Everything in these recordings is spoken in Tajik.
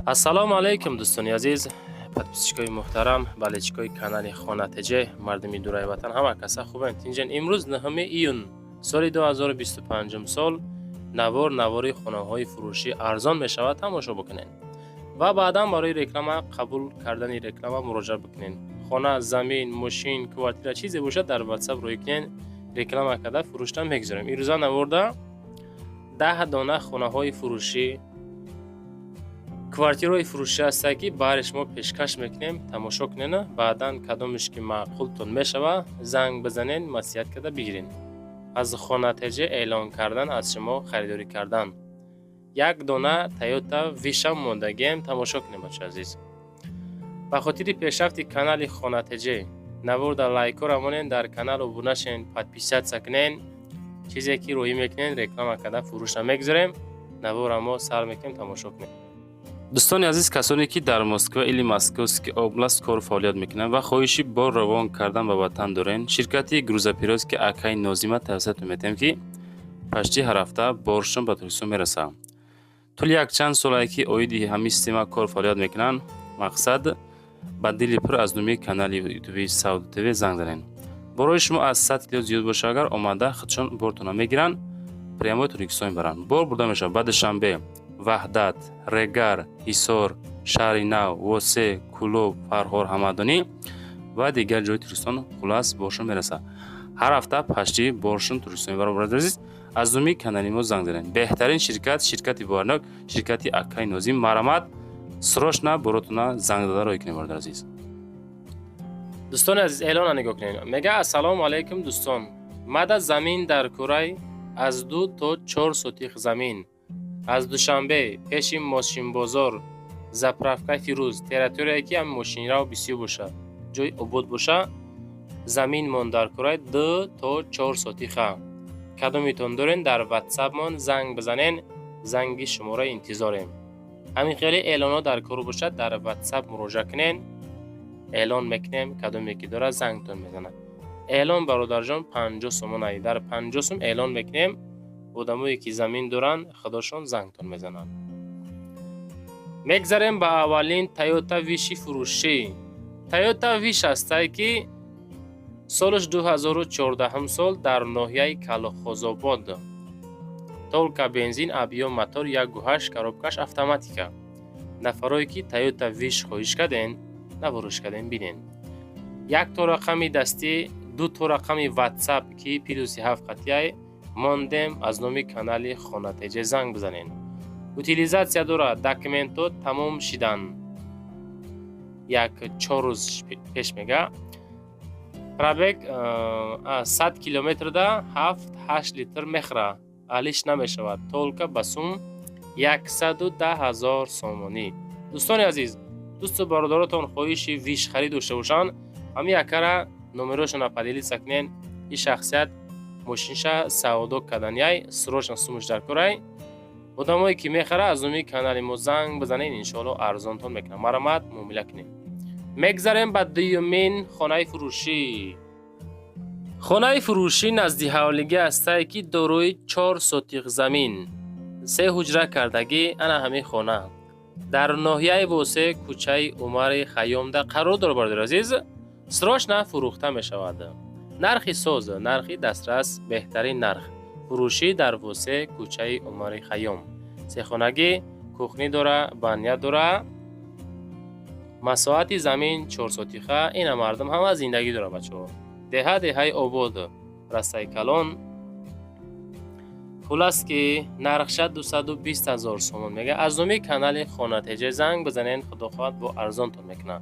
ассалому алайкум дӯстони азиз, подписчикои муҳтарам, балечикои канали Хонатеҷе, мардуми дурай ватан, ҳама каса хубанд. Тинҷан имрӯз 9 июн соли 2025 сол навори хонаҳои фурӯшӣ арзон мешавад, тамошо бикунед ва баъдан барои реклама қабул кардани реклама муроҷиат бикунед. Хона, замин, мошин, квартира чизе бошад дар WhatsApp рӯй кунед, реклама карда фурӯшта мегузорем. ирӯза наворда 10 дона хонаҳои фурӯшӣ, квартираҳои фурӯшӣ ҳастае ки баъри шумо пешкаш мекунем, тамошо кунед, баъдан кадомеш ки маъқултон мешава занг бизанед, маслиҳат карда бигиред. аз Хонатеҷе эълон кардан, аз шумо харидорӣ кардан. як дона Toyota Wish мондагием, тамошо кунед бачаҳои азиз. ба хотири пешрафти канали Хонатеҷе наворда лайкора монед, дар канал обуна шен, подписатсия кунед, чизе ки роҳӣ мекунед реклама карда фурӯшта мегузорем, навора мо сар мекунем, тамошо кунед. дӯстони азиз, касоне ки дар Москва или Московский област кор фаъолият мекунанд ва хоҳиши бор равон кардан ба ватан дорен, ширкати грузоперевозки Акаи Нозима тавсиятон метем ки пашти ҳар ҳафта боршон ба Туркистон мерасад. тӯли якчанд солае ки оиди ҳамин система кор фаъолият мекунанд. Мақсад ба дили пур аз номи канали ютуби Сауд ТВ занг занед. борои шумо аз 100 кило зиёд боша, агар омада худшон бортона мегиранд, прямои Туркистон баранд. бор бурда мешавад ба Душанбе, Ваҳдат, Регар, Ҳисор, Шаҳри Нав, Восе, Кӯлоб, Фарҳор, Ҳамадонӣ ва дигар ҷои Туркистон хулас боршон мерасад. ҳар ҳафта пашти боршон Туркистон баробар азиз, аз номи канали мо занг занед. беҳтарин ширкат, ширкати боварнок, ширкати Акаи Нозим марамат, срочно боротона занг дада роҳӣ кунед бародар азиз. дӯстони азиз, эълона нигоҳ кунед. мега ассалому алайкум дӯстон. мада замин дар курай аз 2 то 4 сотих замин аз Душанбе пеши мошинбозор, заправкаи Фирӯз, территорияе ки ҳам мошинрав бисёр боша, ҷои обод боша, замин мон дар курай 2 то 4 сотиха. кадомитон дорен дар WhatsApp мон занг бизанен, занги шумора интизорем. ҳамин хеле эълонот дар кор бошад, дар WhatsApp муроҷиат кунен, эълон мекунем, кадоме ки дорад зангтон мезанад. эълон бародарҷон 50 сомон аст. дар 50 сом эълон мекунем, одамое ки замин доранд худошон зангтон мезананд. мегзарем ба аввалин Toyota Wish фурӯшӣ. Toyota Wish ҳастае ки солиш 2014 сол дар ноҳияи Калохозобод. толка бензин, абъём мотор 1.8, коробкаш автоматика. нафарое ки Toyota Wish хоҳиш карден, навориш карден бинен. як то рақами дастӣ, ду то рақами WhatsApp ки +7 қатъияи мондем, аз номи канали Хонатеҷе занг бизанед. утилизатсия дорад, документот тамом шидан. як 4 рӯз пеш мега. пробег 100 километрда 7-8 литр мехӯрад, алиш намешавад. толка ба сум 110 000 сомонӣ. дӯстони азиз, дӯсту бародаротон хоҳиши Wish харид дошта бошанд, ҳамин якара номерошона падилиса кунен. ин шахсият мошинша савдо кардани срочно сумаш дар курай. одамое ки мехӯрад аз номи канали мо занг бизанед, иншоалло арзонтон мекунам. марамат муомила кунед. мегзарем ба дуюмин хонаи фурӯшӣ. хонаи фурӯшӣ назди ҳавлиги ҳастае ки дорои 4 сотих замин, 3 ҳуҷра кардагӣ. ана ҳамин хона дар ноҳияи Восе, кӯчаи Умари Хайёмда қарор дорад бародари азиз. срочно фурӯхта мешавад. нархи соз, нархи дастрас, беҳтарин нарх. фурӯшӣ дар Восе, кӯчаи Умари Хайём. сехонагӣ, кухни дора, баня дора. масоати замин 4 сотиха. ина мардум ҳама зиндагӣ дора бачаҳо. деҳаи обод, растаи калон. хулас ки нархша 220 000 сомон мега. аз номи канали Хонатеҷе занг бизанед, худо хоҳад бо арзонтон мекунад.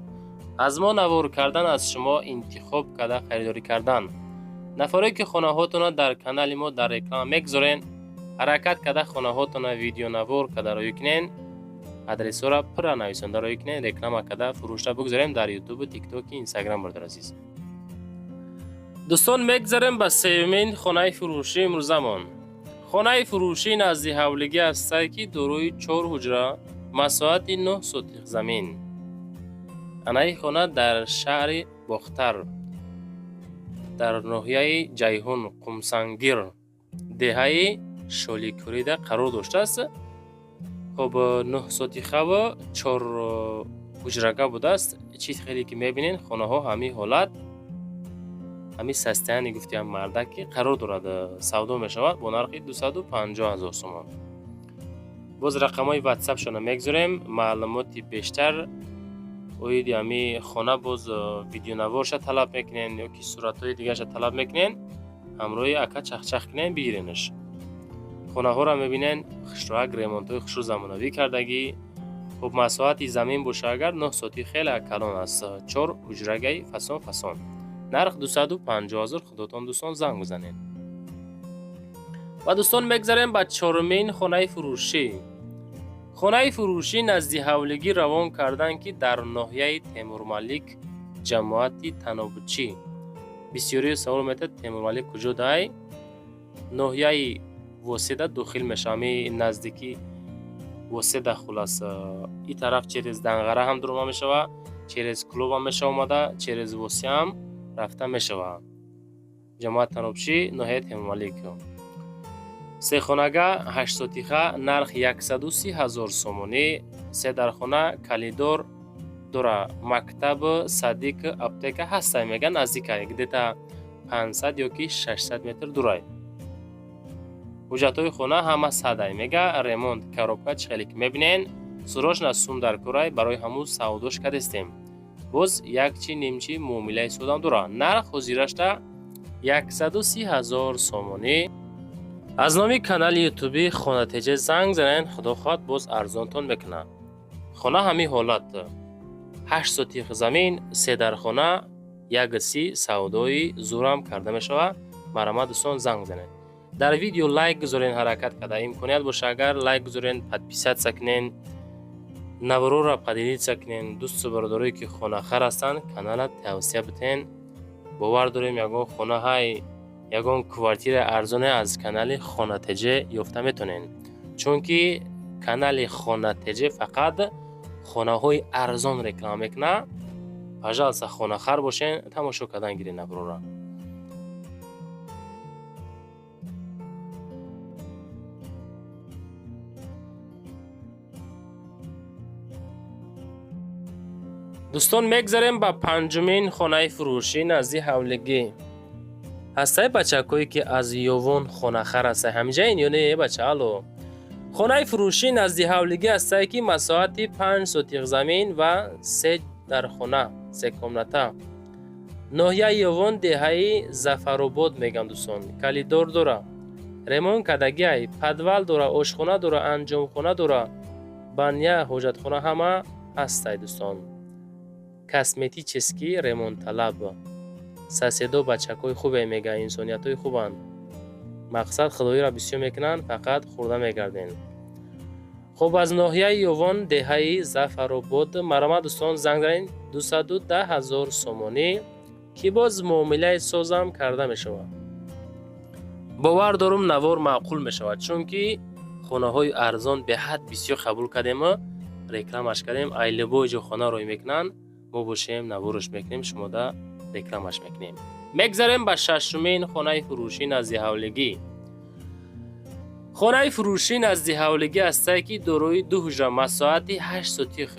аз мо навор кардан, аз шумо интихоб карда харидорӣ кардан. нафаре ки хонаҳотона дар канали мо дар реклама мегузорен, ҳаракат карда хонаҳотона видеонавор карда роҳӣ кунен, адресора пурра нависонда роҳӣ кунен, реклама карда фурӯшта бигузорем дар YouTube, TikTok, Instagram бародар азиз. дӯстон, мегзарем ба сеюмин хонаи фурӯшӣ имрӯзамон. хонаи фурӯшӣ назди ҳавлигӣ ҳастае ки дорои 4 ҳуҷра, масоати 9 сотих замин. анаи хона дар шаҳри Бохтар, дар ноҳияи Ҷайҳун, Қумсангир, деҳаи Шоликӯрида қарор доштааст. خب 9 ساتیخه و 4 حجرگاه بوده است. چیز خیلی که میبینین خانه ها همین حالت همین سستهانی گفتیم مردکی قرار دارد سودا میشود با نرخ 250,000 تومان. باز رقم های واتساپ شونه میگذاریم. معلوماتی بیشتر اوید همین خانه باز ویدیو نوارش طلب میکنین یا که صورت های دیگه طلب میکنین همراه اکا چخ کنین بگیرینش. خانه ها را میبینین خشروک ریمونت های خشرو زمانوی کردگی. خب مساحت زمین باشه اگر 9 ساتی خیلی کلان است. 4 حجرگاه فسان نرخ 250,000 خودتون دوستان زنگ بزنین. و دوستان میگذاریم به چهارمین خانه فروشی. خانه فروشی نزدی حولگی روان کردن که در ناحیه تیمور ملیک جماعتی تنابچی. بسیاری سوال میتد تیمور ملیک کجا دای؟ ناحیه واسطه داخل میشه نزدیکی واسطه خلاص این طرف چیرز دنغره هم دروما میشه چیرز کلوب هم میشه اومده چیرز واسطه هم رفته میشه جماعت تنابچی ناحیه تیمور ملیک. سه خانگاه 8 ساتیخه نرخ 130,000 سومونی. سه در خانه کلیدور دوره مکتب صدیق اپتیکه هسته میگن نزدیکه گدیتا 500 یا که 600 متر دورای. حجت های خانه همه ساده میگه ریمونت کاروبکا چخیلی که میبینین سروش نسوم در کورای برای همون سوداش کردستیم. باز یک چی نیمچی معامله سودام دوره نرخ حضیرشته 130,000 سومونی. از نامی کانال یوتیوبی خانه تجه زنگ زنین خدا خواد باز ارزانتون بکنه. خانه همین حالت 8 ساتیخ زمین 3 در خانه 130 سودایی زورم کرده می شود. مرامه دوستان زنگ زنین. در ویدیو لایک گذارین حرکت کرده امکانیت باشه اگر لایک گذارین پدپیست سکنین نورو را پدیدید سکنین دوست برادرایی که خانه خر هستن کانال توصیه بتین. باور داریم یگان خانه های یگان کوارتیر ارزان از کانال خانه تجه یافته میتونین چون که کانال خانه تجه فقط خانه های ارزان رکلام میکنه. پجالس خانه خر باشین تماشا کردن گیرین نبرو را. دوستان میگذاریم با پنجمین خانه فروشی نزدی حولگی. هسته بچه‌کویی که از یوون خانه خر هسته همینجا این یا نه بچه الو. خانه فروشی نزدی حولگی هسته که مساحت 5 ساتیخ زمین و 3 در خانه 3 کمنته. ناحیه یوون دهه زفرآباد میگن دوستان. کلیدور دوره ریمون کدگی پدول دوره آشخانه دوره انجام خانه دوره بانیا حاجت خانه همه هسته دوستان. کسمتی چسکی ریمون طلب ساسیدو بچکای خوبه میگه انسانیت های خوبن مقصد خدایی را بسیار میکنن فقط خورده میگردین. خب از ناحیه یوون دهه زفرآباد مرامه دوستان زنگ زنین 210,000 سومونی که باز معامله سازم کرده میشود. باور دارم نوار معقول میشود چون که خانه های ارزان به حد بسیار قبول کردیم رکلامش کردیم ایله بوج خانه روی میکنن ما باشیم نوارش میکنیم شما ده رکلامش میکنیم. میگذاریم به ششمین خانه فروشی نزدی حولگی. خانه فروشی نزدی حولگی است که دروی 2 حجره مساحت 8 ساتیخ.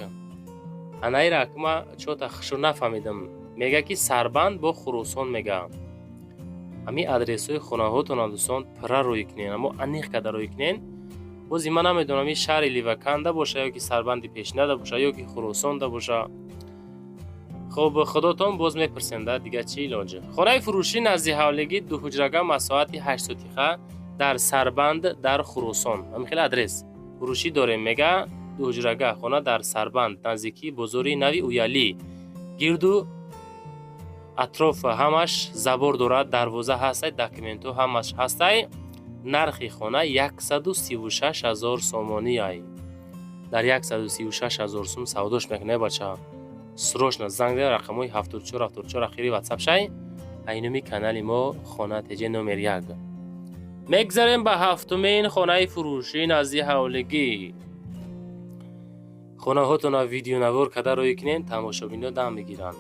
انا ای رقم چوتا خشو نفهمیدم میگه که سربند با خروسان میگه. همین ادرس های خانه هاتون دوستان پر روی کنین اما انیخ کده روی کنین باز من نمیدونم این شهر لیوکنده باشه یا که سربندی پیش نده باشه یا که خروسان ده باشه. خب خداتون باز میپرسنده دیگه چی علاجه. خانه فروشی نزدی حولگی 2 حجرگاه مساحت 8 ساتیخه در سربند در خروسان. همین خیلی ادرس فروشی داریم میگه 2 حجرگاه خانه در سربند نزدیکی بزرگی نوی اویالی گیردو اطراف همش زبور دارد دروازه هسته داکیومنتو همش هسته. نرخ خانه 136,000 سومونی ای در 136,000 سوم سوداش میکنه بچه. سروش زنگ ده رقمای 74 اخیری واتساپ شای اینومی کانال ما خانه تجه نمر 1. میگذاریم به هفتمین خانه فروشی نزدی حولگی. خانه هاتون ویدیو نوار کده روی کنین تماشا بینو دم بگیرن.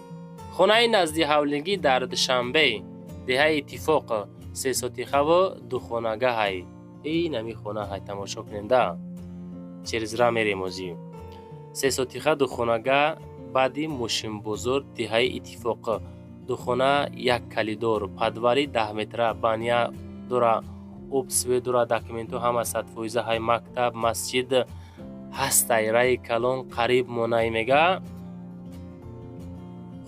خانه نزدی حولگی در دوشنبه دهه اتفاق 3 ساتیخه و 2 خانگاه های این نمی خانه های تماشا کننده. через ра мерем озӣ. Сесотиха духонага баъди мошинбозор диҳаи иттифоқ. Духона як калидор, падвари 10 метра, баня дора, обсве дора, документу ҳама 100%, ҳай мактаб, масҷид ҳастай, раи калон қариб монаи мега.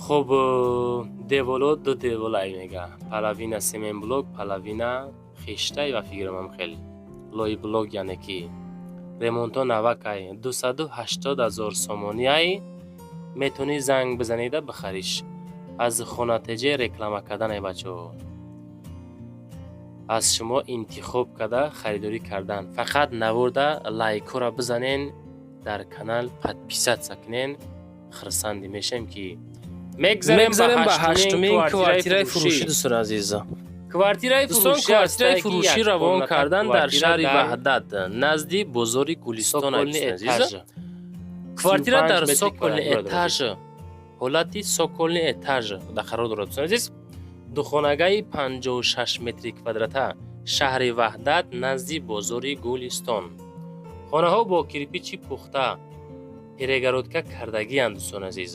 хуб деволо ду деволай мега. Половина семен блок, половина хиштай ва фигирамам хел. Лои блок яне ки ремонто навакай 280,000 сомонияй метони занг бизанида бихариш. аз хонатиҷа реклама карданай бачаҳо. аз шумо интихоб карда харидорӣ кардан. фақат навурда лайкора бизанен, дар канал подписатся кунен. хурсанди мешем ки мегзарем ба ҳаштумин квартираи фурӯшӣ. дӯстон азиз, квартираи фурӯшӣ равон кардан дар шаҳри Ваҳдат назди бозори Гулистон азиз. квартира дар соколни этаж, ҳолати соколни этаж да қарор дорад. дӯстон азиз, духонагаи 56 метри квадрата, шаҳри Ваҳдат назди бозори Гулистон. хонаҳо бо кирпичи пухта, перегородка кардагиянд. дӯстон азиз,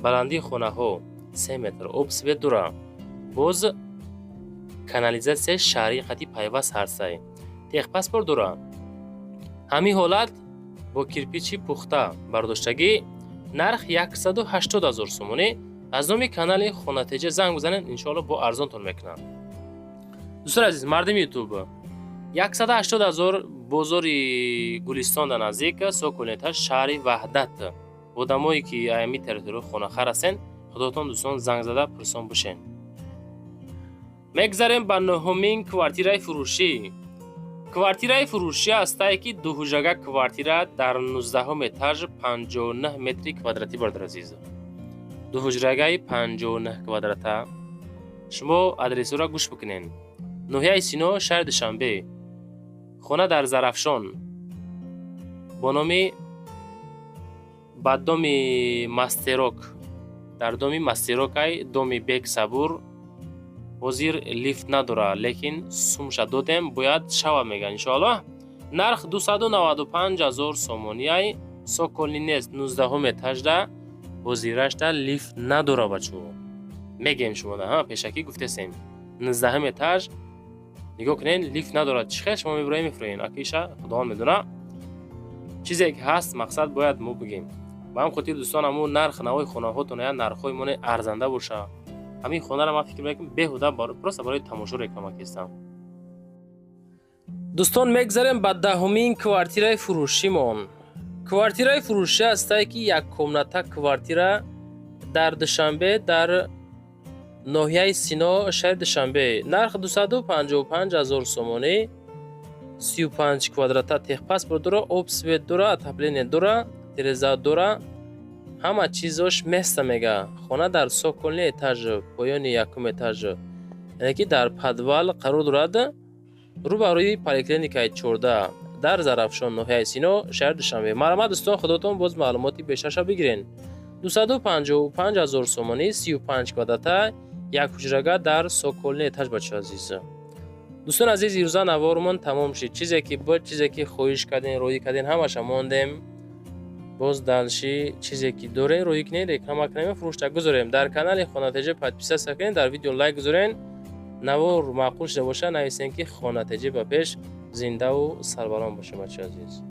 баландии хонаҳо 3 метр, обсвет дора, боз канализатсияи шаҳрии қати пайваст ҳастай, техпаспорт дора. ҳамин ҳолат бо кирпичи пухта бардоштагӣ нарх 180,000 сомонӣ. аз номи канали хонатиҷа занг бизанед, иншоалло бо арзонтон мекунам. дӯстон азиз, мардими ютуб, 180,000 бозори Гулистон дар наздик соколни этаж, шаҳри Ваҳдат. одамое ки аями территория хонахар ҳастен, худотон дӯстон занг зада пурсон бошен. мегзарем ба нӯҳумин квартираи фурӯшӣ. квартираи фурӯшӣ ҳастае ки дуҳуҷрага квартира дар 19 этаж, 59 метри квадратӣ бародар азиз. дуҳуҷрагаи 59 квадрата. шумо адресора гӯш бикунен. ноҳияи Сино, шаҳри Душанбе. хона дар Зарафшон бо номи ба доми Мастерок. дар доми Мастерокай доми Бек Сабур ҳозир лифт надора, лекин сумша додем, бояд шава меган иншоалло. нарх 295,000 сомонияй, соколни нест, 19 этажда, ҳозирашда лифт надора бачаҳо. мегем шумо да, пешакӣ гуфтесем 19 этаж нигоҳ кунен, лифт надора. чӣ хел шумо мефроҳен? акиша худованд медона. чизе ки ҳаст мақсад бояд мо бигем. ба ҳам хотир дӯстон, ҳамун нарх навои хонаҳотон ая нархҳои моне арзанда боша. ҳамин хонаро ман фикр мекунам беҳуда просто барои тамошо реклама кистам. дӯстон, мегзарем ба 10-умин квартираи фурӯшимон. квартираи фурӯшӣ ҳастае ки яккомната квартира дар Душанбе, дар ноҳияи Сино, шаҳри Душанбе. нарх 255,000 сомонӣ, 35 квадрата, техпаспорт дора, обсвет дора, отопление дора, тиреза дора, ҳама чизош места мега. хона дар соколни этаж, поёни якум этаж, яъне ки дар подвал қарор дорад, рӯбарӯи поликлиникаи 14 дар Зарафшон, ноҳияи Сино, шаҳри Душанбе. марҳамат дӯстон, худотон боз маълумоти бештарша бигирен. 255,000 сомонӣ, 35 квадрата, як ҳуҷрага дар соколни этаж бачаҳо азиз. дӯстон азиз, ирӯза навормон тамом шид. чизе ки буд, чизе ки хоҳиш кардем, роӣ кардем, ҳамаша мондем. боз далши чизе ки дорем роӣ кунем, реклама кунем, фурӯшта гузорем. дар канали хонатиҷа подписатся кунем, дар видео лайк гузорен. навор маъқул шуда боша, нависен ки хонатиҷа ба пеш, зиндаву сарбаланд бошем бачаҳо азиз.